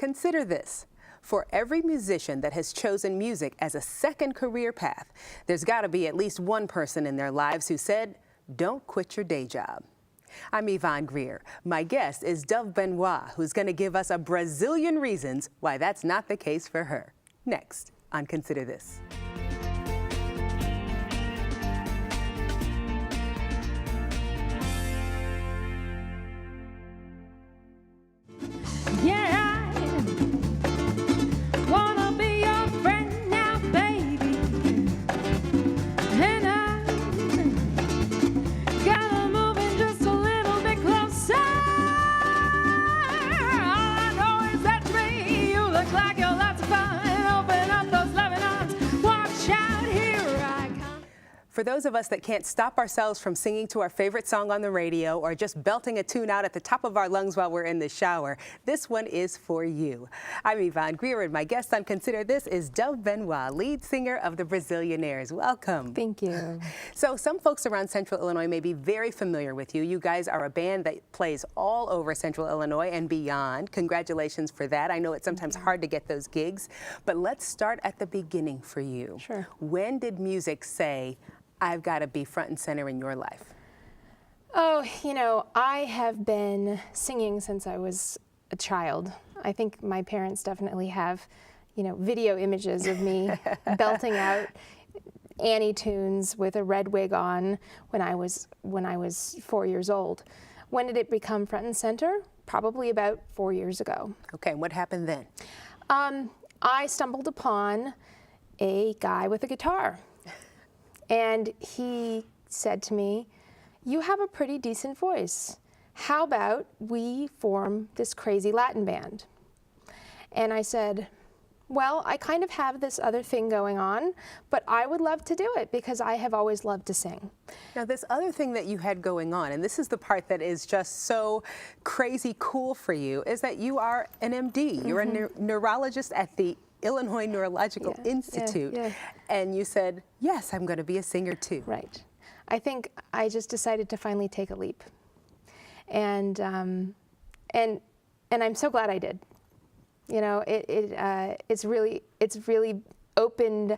Consider this. For every musician that has chosen music as a second career path, there's got to be at least one person in their lives who said, don't quit your day job. I'm Yvonne Greer. My guest is Dove Benoit, who's going to give us a Brazilian reasons why that's not the case for her. Next on Consider This. For those of us that can't stop ourselves from singing to our favorite song on the radio or just belting a tune out at the top of our lungs while we're in the shower, this one is for you. I'm Yvonne Greer, and my guest on Consider This is Dove Benoit, lead singer of the Brazilianaires. Welcome. Thank you. So some folks around Central Illinois may be very familiar with you. You guys are a band that plays all over Central Illinois and beyond. Congratulations for that. I know it's sometimes hard to get those gigs, but let's start at the beginning for you. Sure. When did music say, I've got to be front and center in your life? Oh, you know, I have been singing since I was a child. I think my parents definitely have, you know, video images of me belting out Annie tunes with a red wig on when I was 4 years old. When did it become front and center? Probably about 4 years ago. Okay, what happened then? I stumbled upon a guy with a guitar. And he said to me, you have a pretty decent voice. How about we form this crazy Latin band? And I said, well, I kind of have this other thing going on, but I would love to do it because I have always loved to sing. Now, this other thing that you had going on, and this is the part that is just so crazy cool for you, is that you are an MD. You're a neurologist at the Illinois Neurological Institute, and you said, yes, I'm going to be a singer too. Right. I think I just decided to finally take a leap, and I'm so glad I did. You know, it's really opened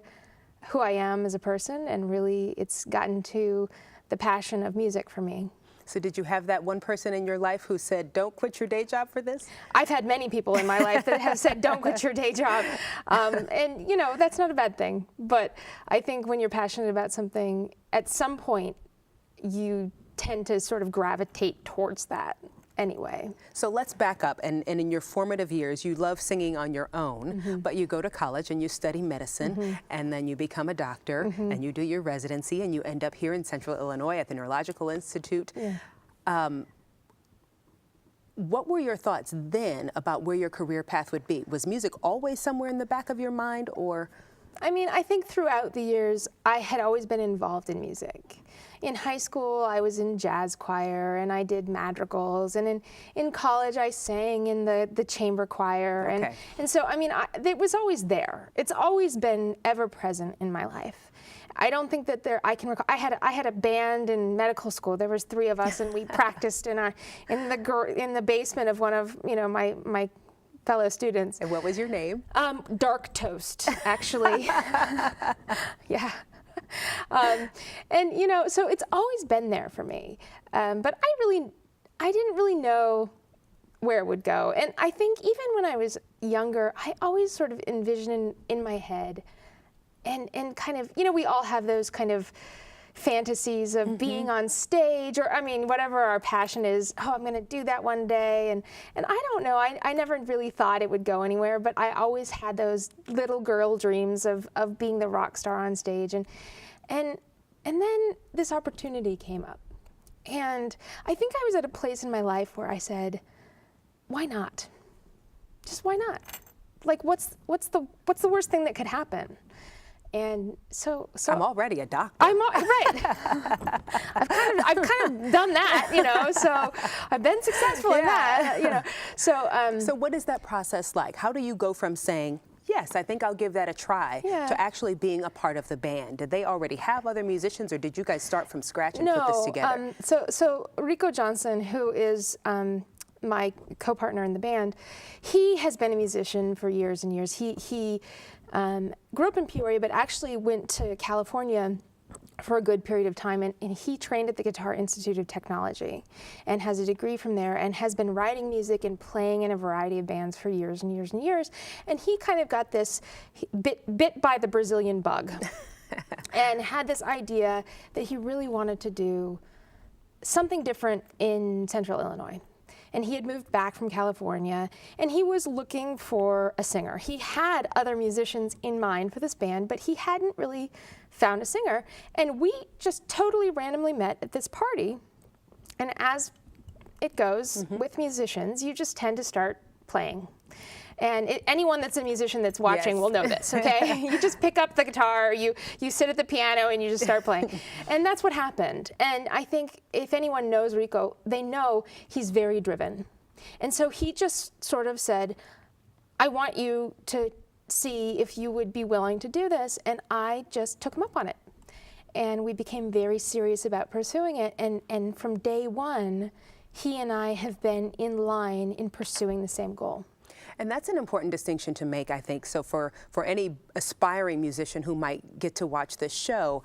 who I am as a person, and really it's gotten to the passion of music for me. So did you have that one person in your life who said, don't quit your day job for this? I've had many people in my life that have said, don't quit your day job. And, you know, that's not a bad thing. But I think when you're passionate about something, at some point, you tend to sort of gravitate towards that anyway. So let's back up. And in your formative years, you love singing on your own, but you go to college and you study medicine, and then you become a doctor, and you do your residency, and you end up here in Central Illinois at the Neurological Institute. What were your thoughts then about where your career path would be? Was music always somewhere in the back of your mind, or? I mean, I think throughout the years, I had always been involved in music. In high school, I was in jazz choir, and I did madrigals, and in college, I sang in the chamber choir, and so, I mean, it was always there. It's always been ever present in my life. I don't think that I can recall. I had a band in medical school. There was 3 of us, and we practiced in the basement of one of, you know, my fellow students. And what was your name? Dark Toast, actually. Yeah. And, you know, so it's always been there for me. But I didn't really know where it would go. And I think even when I was younger, I always sort of envisioned in my head and kind of, you know, we all have those kind of fantasies of being on stage, or I mean, whatever our passion is. Oh, I'm going to do that one day, and I don't know. I never really thought it would go anywhere, but I always had those little girl dreams of being the rock star on stage, and then this opportunity came up, and I think I was at a place in my life where I said, why not? Just why not? Like, what's the worst thing that could happen? And so I'm already a doctor. Right. I've kind of done that, you know. So I've been successful in that, you know. So what is that process like? How do you go from saying, yes, I think I'll give that a try, to actually being a part of the band? Did they already have other musicians, or did you guys start from scratch and put this together? So Rico Johnson, who is my co-partner in the band, he has been a musician for years and years. He grew up in Peoria, but actually went to California for a good period of time, and he trained at the Guitar Institute of Technology and has a degree from there and has been writing music and playing in a variety of bands for years and years and years. And he kind of got this bit by the Brazilian bug and had this idea that he really wanted to do something different in Central Illinois. And he had moved back from California, and he was looking for a singer. He had other musicians in mind for this band, but he hadn't really found a singer. And we just totally randomly met at this party. And as it goes with musicians, you just tend to start playing. And anyone that's a musician that's watching will know this, okay? You just pick up the guitar, you sit at the piano, and you just start playing. And that's what happened. And I think if anyone knows Rico, they know he's very driven. And so he just sort of said, I want you to see if you would be willing to do this. And I just took him up on it. And we became very serious about pursuing it. And from day one, he and I have been in line in pursuing the same goal. And that's an important distinction to make, I think. So for any aspiring musician who might get to watch this show,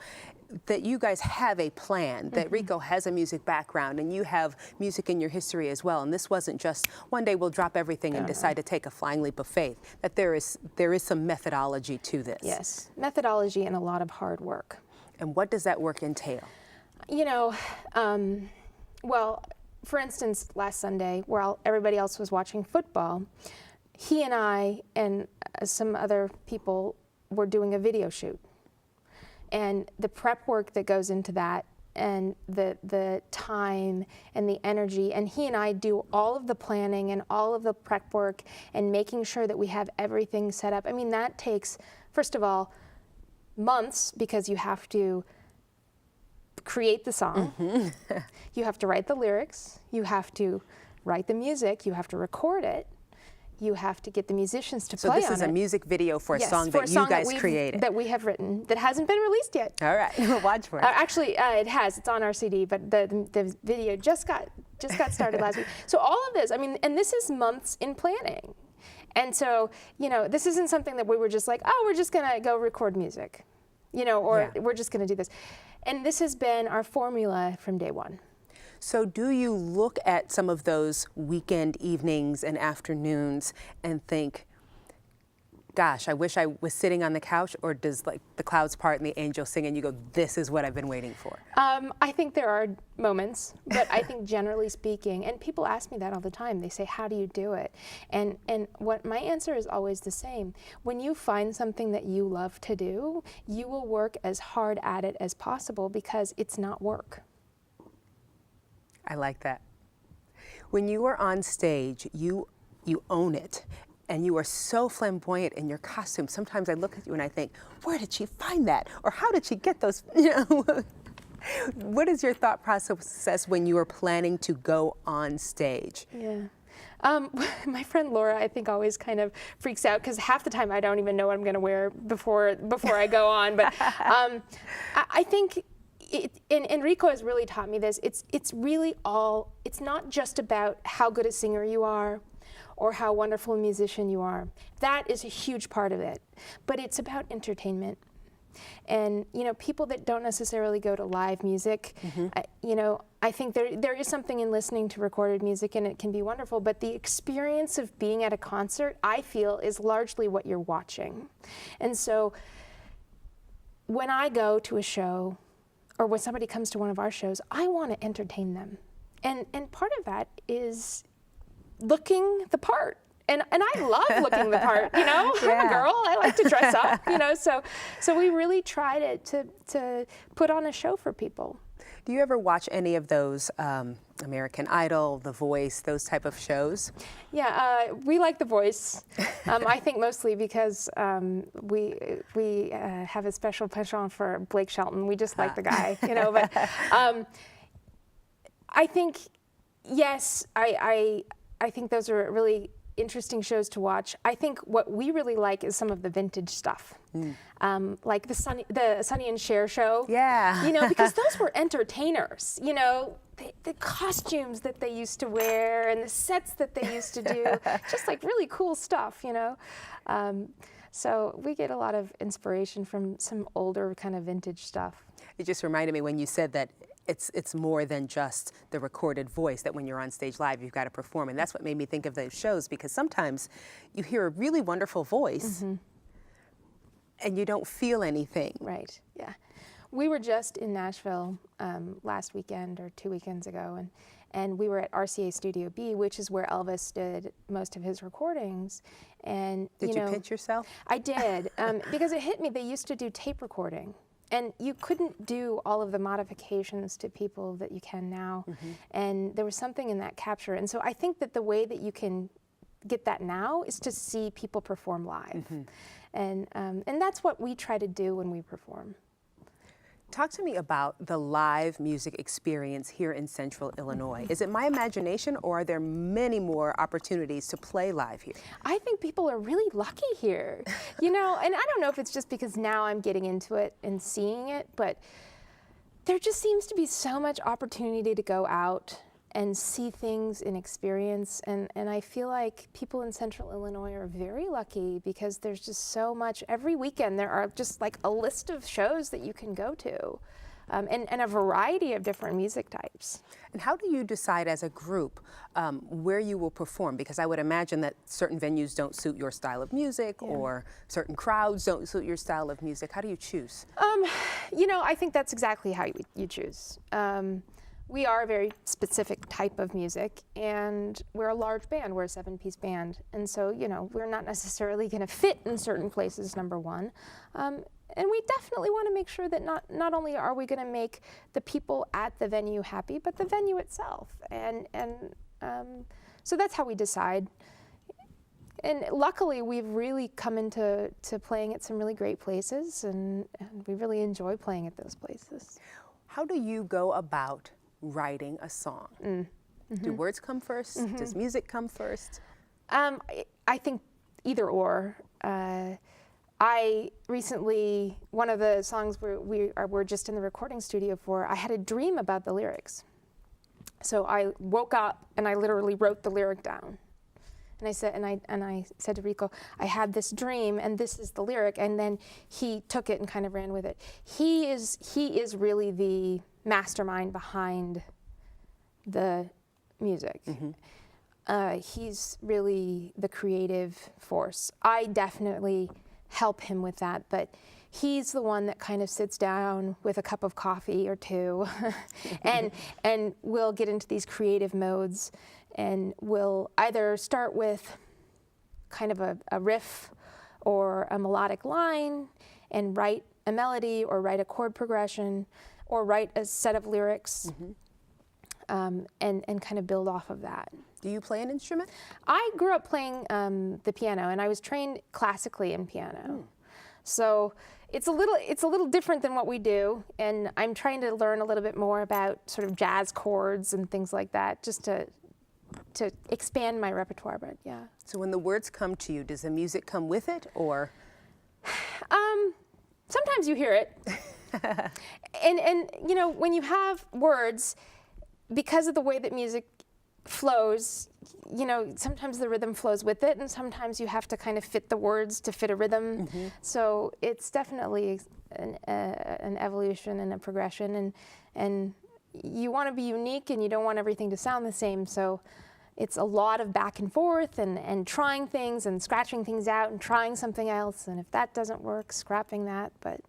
that you guys have a plan, that Rico has a music background and you have music in your history as well. And this wasn't just one day we'll drop everything and decide to take a flying leap of faith, that there is some methodology to this. Yes, methodology and a lot of hard work. And what does that work entail? You know, well, for instance, last Sunday, while everybody else was watching football, he and I and some other people were doing a video shoot. And the prep work that goes into that and the time and the energy, and he and I do all of the planning and all of the prep work and making sure that we have everything set up. I mean, that takes, first of all, months, because you have to create the song, you have to write the lyrics, you have to write the music, you have to record it, you have to get the musicians to play on it. So this is a music video for a song that you guys created. That we have written, that hasn't been released yet. All right, we'll watch for it. Actually, it has. It's on our CD, but the video just got started last week. So all of this, I mean, and this is months in planning. And so, you know, this isn't something that we were just like, oh, we're just gonna go record music, you know, or we're just gonna do this. And this has been our formula from day one. So do you look at some of those weekend evenings and afternoons and think, gosh, I wish I was sitting on the couch, or does like the clouds part and the angels sing and you go, this is what I've been waiting for? I think there are moments, but I think generally speaking, and people ask me that all the time, they say, how do you do it? And what my answer is always the same. When you find something that you love to do, you will work as hard at it as possible because it's not work. I like that. When you are on stage, you own it, and you are so flamboyant in your costume. Sometimes I look at you and I think, where did she find that? Or how did she get those, you know? What is your thought process when you are planning to go on stage? Yeah. My friend Laura, I think, always kind of freaks out because half the time I don't even know what I'm going to wear before I go on. But I think and Rico has really taught me this. It's really all. It's not just about how good a singer you are, or how wonderful a musician you are. That is a huge part of it. But it's about entertainment. And you know, people that don't necessarily go to live music, you know, I think there is something in listening to recorded music, and it can be wonderful. But the experience of being at a concert, I feel, is largely what you're watching. And so, when I go to a show, or when somebody comes to one of our shows, I want to entertain them. And part of that is looking the part. And I love looking the part, you know? I'm a girl, I like to dress up, you know? So we really try to put on a show for people. Do you ever watch any of those American Idol, The Voice, those type of shows? Yeah, we like The Voice. I think mostly because we have a special penchant for Blake Shelton. We just like the guy, you know. But I think, yes, I think those are really interesting shows to watch. I think what we really like is some of the vintage stuff, like the Sonny and Cher show. Yeah. You know, because those were entertainers. You know, the costumes that they used to wear and the sets that they used to do, just like really cool stuff. You know, so we get a lot of inspiration from some older kind of vintage stuff. It just reminded me when you said that it's more than just the recorded voice, that when you're on stage live, you've got to perform. And that's what made me think of those shows, because sometimes you hear a really wonderful voice and you don't feel anything. Right, yeah. We were just in Nashville last weekend or 2 weekends ago, and we were at RCA Studio B, which is where Elvis did most of his recordings. And Did you pinch yourself? I did, because it hit me. They used to do tape recording. And you couldn't do all of the modifications to people that you can now. And there was something in that capture. And so I think that the way that you can get that now is to see people perform live. And that's what we try to do when we perform. Talk to me about the live music experience here in Central Illinois. Is it my imagination, or are there many more opportunities to play live here? I think people are really lucky here, you know, and I don't know if it's just because now I'm getting into it and seeing it, but there just seems to be so much opportunity to go out and see things and experience, and I feel like people in Central Illinois are very lucky because there's just so much. Every weekend there are just like a list of shows that you can go to, and a variety of different music types. And how do you decide as a group where you will perform? Because I would imagine that certain venues don't suit your style of music, or certain crowds don't suit your style of music. How do you choose? You know, I think that's exactly how you choose. We are a very specific type of music, and we're a large band. We're a 7-piece band. And so, you know, we're not necessarily going to fit in certain places, number one. And we definitely want to make sure that not only are we going to make the people at the venue happy, but the venue itself. And so that's how we decide. And luckily, we've really come into playing at some really great places, and we really enjoy playing at those places. How do you go about writing a song? Do words come first? Does music come first? I think either or. I recently, one of the songs we're just in the recording studio for, I had a dream about the lyrics. So I woke up and I literally wrote the lyric down. And I said to Rico, I had this dream and this is the lyric, and then he took it and kind of ran with it. He is really the mastermind behind the music. He's really the creative force. I definitely help him with that, but he's the one that kind of sits down with a cup of coffee or two and we'll get into these creative modes, and we'll either start with kind of a riff or a melodic line and write a melody or write a chord progression or write a set of lyrics, and kind of build off of that. Do you play an instrument? I grew up playing the piano, and I was trained classically in piano. So it's a little different than what we do, and I'm trying to learn a little bit more about sort of jazz chords and things like that, just to expand my repertoire. But yeah. So when the words come to you, does the music come with it, or? Sometimes you hear it. And you know, when you have words, because of the way that music flows, you know, sometimes the rhythm flows with it, and sometimes you have to kind of fit the words to fit a rhythm. So it's definitely an evolution and a progression, and you want to be unique, and you don't want everything to sound the same. So it's a lot of back and forth and trying things and scratching things out and trying something else, and if that doesn't work, scrapping that. But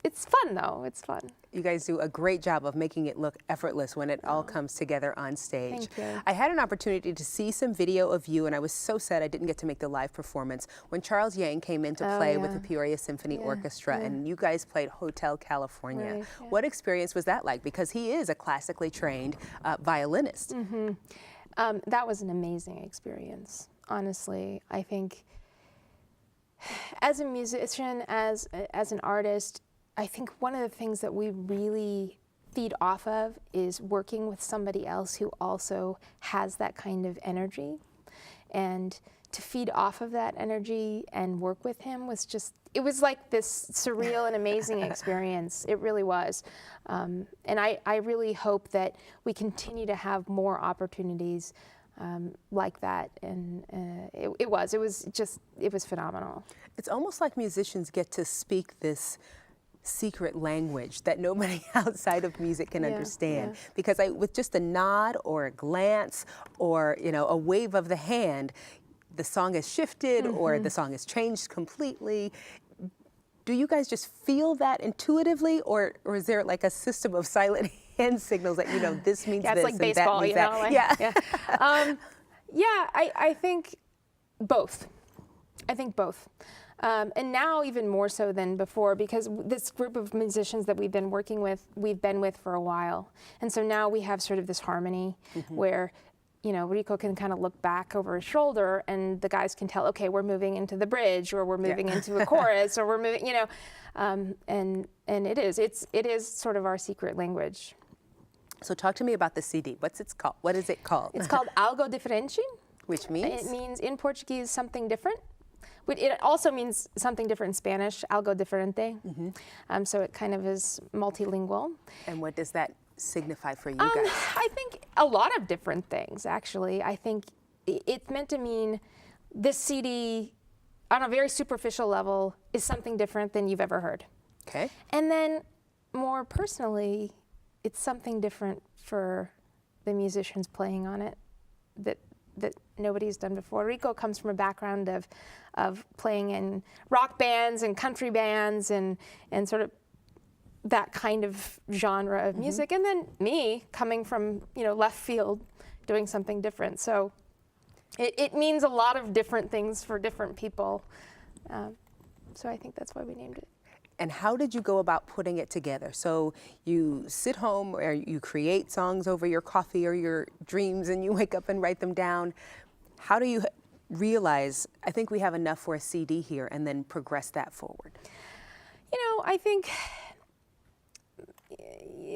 it's fun, though. It's fun. You guys do a great job of making it look effortless when it all comes together on stage. Thank you. I had an opportunity to see some video of you, and I was so sad I didn't get to make the live performance when Charles Yang came in to play with the Peoria Symphony Orchestra, and you guys played Hotel California. Right, What experience was that like? Because he is a classically trained violinist. That was an amazing experience, honestly. I think as a musician, as an artist, I think one of the things that we really feed off of is working with somebody else who also has that kind of energy. and to feed off of that energy and work with him was just, it was like this surreal and amazing experience. It really was. And I really hope that we continue to have more opportunities like that. And it was phenomenal. It's almost like musicians get to speak this secret language that nobody outside of music can understand. Because with just a nod or a glance or, you know, a wave of the hand, the song has shifted or the song has changed completely. Do you guys just feel that intuitively, or is there like a system of silent hand signals that, you know, this means this it's like and baseball, that means you know? that? Like, I think both. I think both. And now even more so than before, because this group of musicians that we've been with for a while. And so now we have sort of this harmony where, you know, Rico can kind of look back over his shoulder and the guys can tell, okay, we're moving into the bridge, or we're moving into a chorus, or we're moving, you know, and it is sort of our secret language. So talk to me about the CD. What's it called? What is it called? It's called Algo Diferente. Which means? It means in Portuguese something different. It also means something different in Spanish, algo diferente. So it kind of is multilingual. And what does that signify for you guys? I think a lot of different things, actually. I think it's meant to mean this CD, on a very superficial level, is something different than you've ever heard. Okay. And then more personally, it's something different for the musicians playing on it that nobody's done before. Rico comes from a background of playing in rock bands and country bands and sort of that kind of genre of music. And then me coming from, you know, left field, doing something different. So it means a lot of different things for different people. So I think that's why we named it. And how did you go about putting it together? So you sit home or you create songs over your coffee or your dreams and you wake up and write them down. How do you realize, I think we have enough for a CD here, and then progress that forward? You know, I think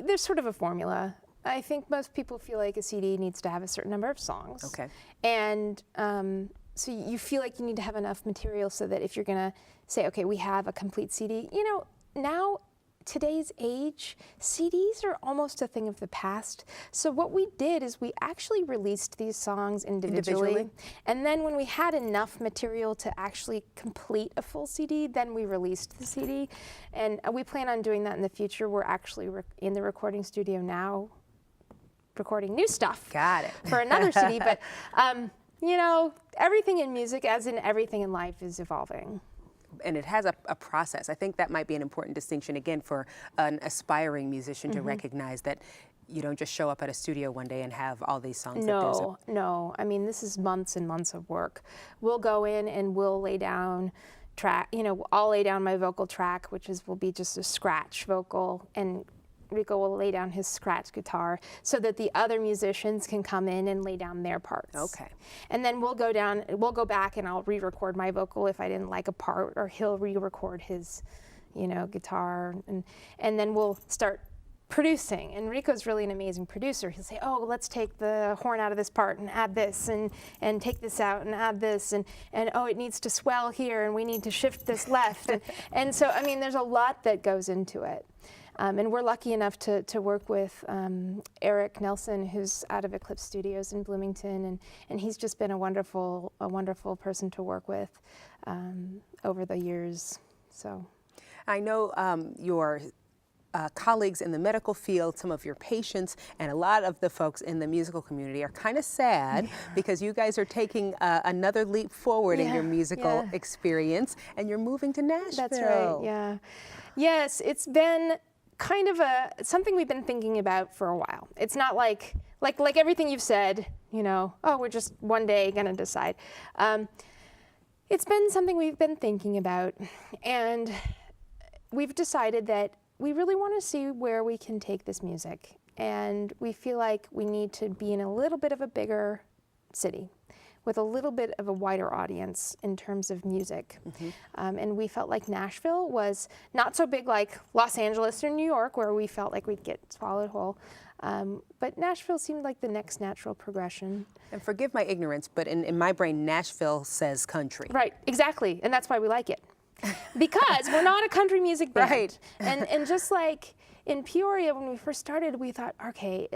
there's sort of a formula. I think most people feel like a CD needs to have a certain number of songs. Okay. And so you feel like you need to have enough material so that if you're going to say, okay, we have a complete CD, you know, now, today's age, CDs are almost a thing of the past. So what we did is we actually released these songs individually. And then when we had enough material to actually complete a full CD, then we released the CD. And we plan on doing that in the future. We're actually in the recording studio now, recording new stuff. Got it. For another CD. But, you know, everything in music, as in everything in life, is evolving. And it has a process. I think that might be an important distinction, again, for an aspiring musician to recognize that you don't just show up at a studio one day and have all these songs. No. I mean, this is months and months of work. We'll go in and we'll lay down track, you know, I'll lay down my vocal track, which will be just a scratch vocal, and Rico will lay down his scratch guitar so that the other musicians can come in and lay down their parts. Okay. And then we'll go back and I'll re-record my vocal if I didn't like a part, or he'll re-record his, you know, guitar, and then we'll start producing. And Rico's really an amazing producer. He'll say, oh, let's take the horn out of this part and add this, and take this out and add this, and oh, it needs to swell here and we need to shift this left. And so, I mean, there's a lot that goes into it. And we're lucky enough to work with Eric Nelson, who's out of Eclipse Studios in Bloomington, and he's just been a wonderful person to work with over the years. So, I know your colleagues in the medical field, some of your patients, and a lot of the folks in the musical community are kind of sad because you guys are taking another leap forward in your musical experience, and you're moving to Nashville. That's right. Yeah. Yes, it's been kind of something we've been thinking about for a while. It's not like everything you've said, you know, oh, we're just one day going to decide. It's been something we've been thinking about, and we've decided that we really want to see where we can take this music, and we feel like we need to be in a little bit of a bigger city with a little bit of a wider audience in terms of music. And we felt like Nashville was not so big like Los Angeles or New York, where we felt like we'd get swallowed whole, But Nashville seemed like the next natural progression. And forgive my ignorance, but in my brain, Nashville says country. Right, exactly, and that's why we like it. Because we're not a country music band. Right. And just like in Peoria, when we first started, we thought, okay,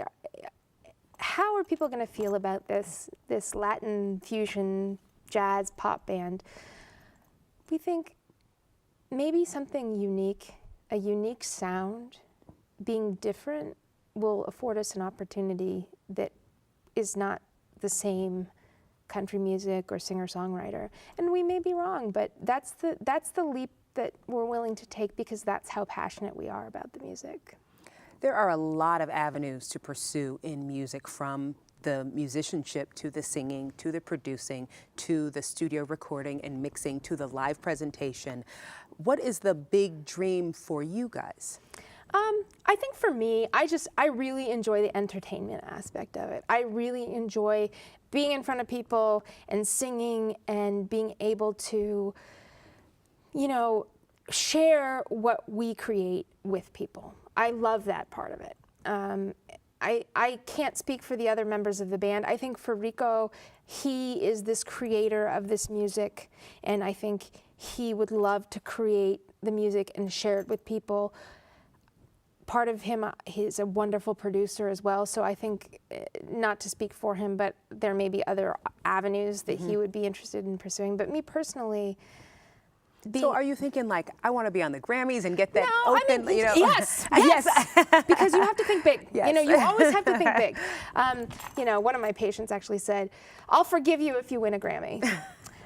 how are people going to feel about this Latin fusion jazz pop band? We think maybe something unique, a unique sound, being different will afford us an opportunity that is not the same country music or singer-songwriter. And we may be wrong, but that's the leap that we're willing to take because that's how passionate we are about the music. There are a lot of avenues to pursue in music, from the musicianship to the singing to the producing to the studio recording and mixing to the live presentation. What is the big dream for you guys? I think for me, I really enjoy the entertainment aspect of it. I really enjoy being in front of people and singing and being able to, share what we create with people. I love that part of it. I can't speak for the other members of the band. I think for Rico, he is this creator of this music, and I think he would love to create the music and share it with people. Part of him, he's a wonderful producer as well, so I think, not to speak for him, but there may be other avenues that he would be interested in pursuing. But me personally, So are you thinking like, I want to be on the Grammys and get that open, Yes, because you have to think big. Yes. You always have to think big. One of my patients actually said, "I'll forgive you if you win a Grammy."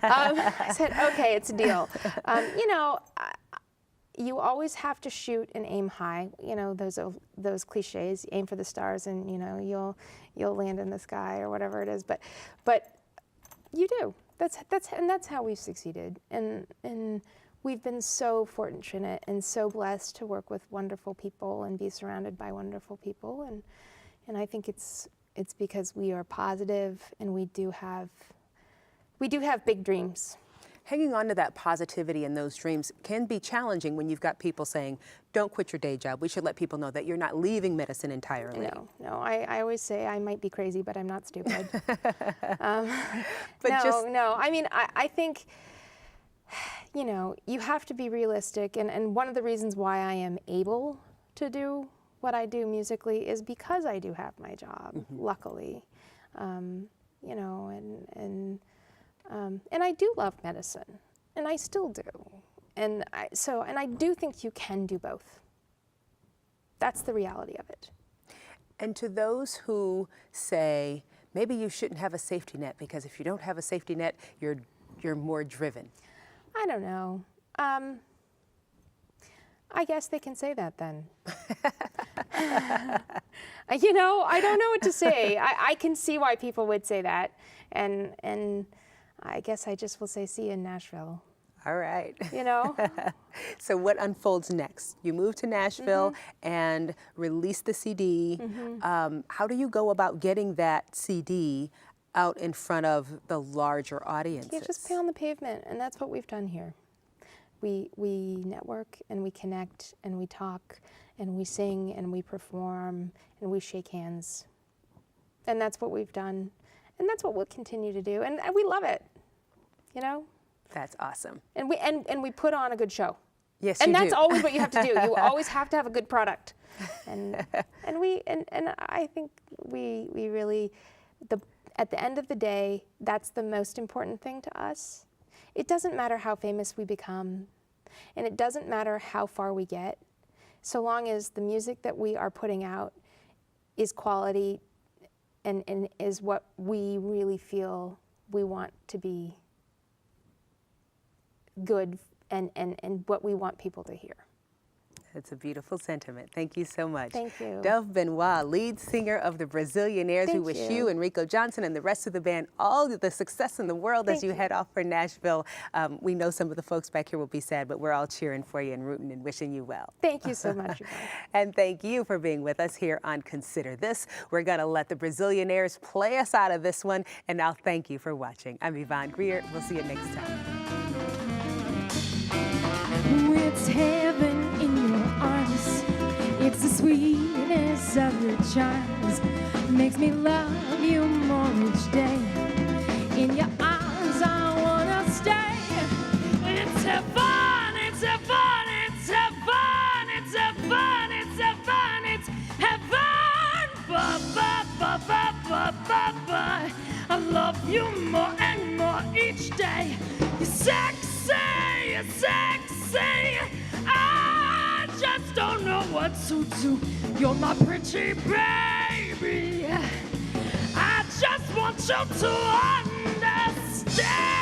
I said, "Okay, it's a deal." You always have to shoot and aim high. Those cliches: aim for the stars, and you'll land in the sky or whatever it is. But you do. That's how we've succeeded, and we've been so fortunate and so blessed to work with wonderful people and be surrounded by wonderful people, and I think it's because we are positive and we do have big dreams. Hanging on to that positivity and those dreams can be challenging when you've got people saying, don't quit your day job. We should let people know that you're not leaving medicine entirely. No. I always say I might be crazy, but I'm not stupid. No. I mean, I think, you have to be realistic. And one of the reasons why I am able to do what I do musically is because I do have my job, luckily. And I do love medicine, and I still do. And I do think you can do both. That's the reality of it. And to those who say, maybe you shouldn't have a safety net because if you don't have a safety net, you're more driven. I don't know. I guess they can say that then. I don't know what to say. I can see why people would say that, and I guess I just will say, see you in Nashville. All right. So what unfolds next? You move to Nashville and release the CD. How do you go about getting that CD out in front of the larger audiences? You just play on the pavement, and that's what we've done here. We network, and we connect, and we talk, and we sing, and we perform, and we shake hands. And that's what we've done. And that's what we'll continue to do. And we love it, That's awesome. And we put on a good show. Yes, and you that's do. always what you have to do. You always have to have a good product. And I think we really, at the end of the day, that's the most important thing to us. It doesn't matter how famous we become, and it doesn't matter how far we get, so long as the music that we are putting out is quality and is what we really feel we want to be good and what we want people to hear. That's a beautiful sentiment. Thank you so much. Thank you. Dove Benoit, lead singer of the Brazilianaires. We Thank wish you. you and Rico Johnson and the rest of the band all the success in the world as Thank you you. head off for Nashville. We know some of the folks back here will be sad, but we're all cheering for you and rooting and wishing you well. Thank you so much. And thank you for being with us here on Consider This. We're going to let the Brazilianaires play us out of this one, and I'll thank you for watching. I'm Yvonne Greer. We'll see you next time. It's heaven in your arms. It's the sweetness of your charms makes me love you more each day. In your arms I wanna stay. It's heaven, it's heaven, it's heaven, it's heaven, it's heaven, it's heaven. Ba ba ba ba ba ba ba. I love you more and more each day. You're sexy, you're sexy. I just don't know what to do. You're my pretty baby. I just want you to understand.